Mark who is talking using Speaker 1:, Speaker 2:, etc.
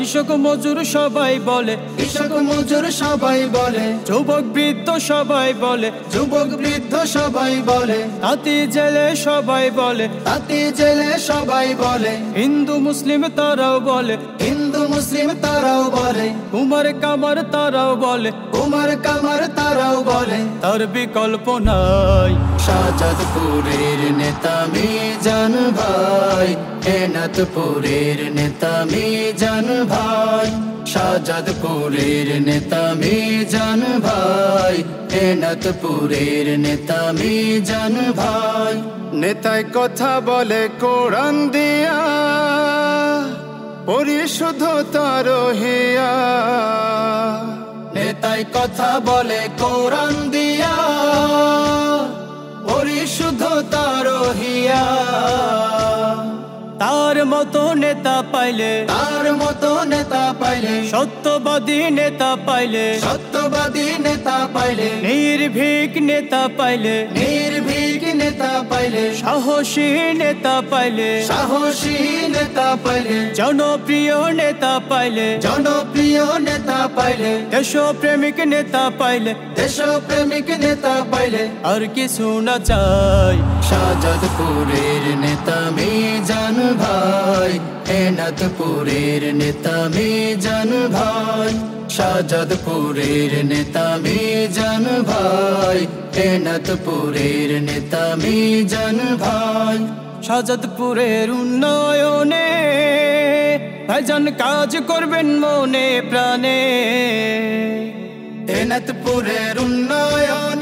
Speaker 1: কৃষক মজুর সবাই বলে,
Speaker 2: কৃষক মজুর সবাই বলে,
Speaker 1: যুবক বৃদ্ধ সবাই বলে,
Speaker 2: যুবক বৃদ্ধ সবাই বলে,
Speaker 1: তাঁতি জেলে সবাই বলে,
Speaker 2: তাঁতি জেলে সবাই বলে,
Speaker 1: হিন্দু মুসলিম তারাও বলে,
Speaker 2: হিন্দু মুসলিম তারাও বলে,
Speaker 1: কুমার কামার তারাও বলে,
Speaker 2: কুমার কামার তারাও বলে,
Speaker 1: তার বিকল্প নাই।
Speaker 2: শাহজাদপুরের নেতা মিজান ভাই, এনাথপুরের নেতা মিজান ভাই, শাহজাদপুরের নেতা মিজান ভাই, এনাথপুরের নেতা মিজান ভাই।
Speaker 3: নেতায় কথা বলে কোরআন দিয়া, পরিশুদ্ধতার হিয়া।
Speaker 2: নেতাই কথা বলে কোরআন দিয়া, পরিশুদ্ধতার হিয়া।
Speaker 1: তার মতো নেতা পাইলে,
Speaker 2: তার মতো নেতা পাইলে,
Speaker 1: সত্যবাদী নেতা পাইলে,
Speaker 2: সত্যবাদী নেতা পাইলে,
Speaker 1: নির্ভীক নেতা পাইলে,
Speaker 2: নির্ভীক নেতা পাইলে,
Speaker 1: সাহসী নেতা পাইলে,
Speaker 2: সাহসী নেতা পাইলে,
Speaker 1: জনপ্রিয় নেতা পাইলে,
Speaker 2: জনপ্রিয় নেতা পাইলে,
Speaker 1: দেশপ্রেমিক নেতা পাইলে,
Speaker 2: দেশপ্রেমিক নেতা পাইলে,
Speaker 1: আর কিছু না চাই।
Speaker 2: শাহজাদপুরের নেতা মিজান ভাই, এনাথপুরের নেতা মিজান ভাই, শাহজাদপুরের নেতা মিজান ভাই, এনাথপুরের নেতা মিজান ভাই।
Speaker 1: শাহজাদপুরের উন্নয়নে ভাইজান কাজ করবেন মনে প্রাণে,
Speaker 2: এনাথপুরের উন্নয়ন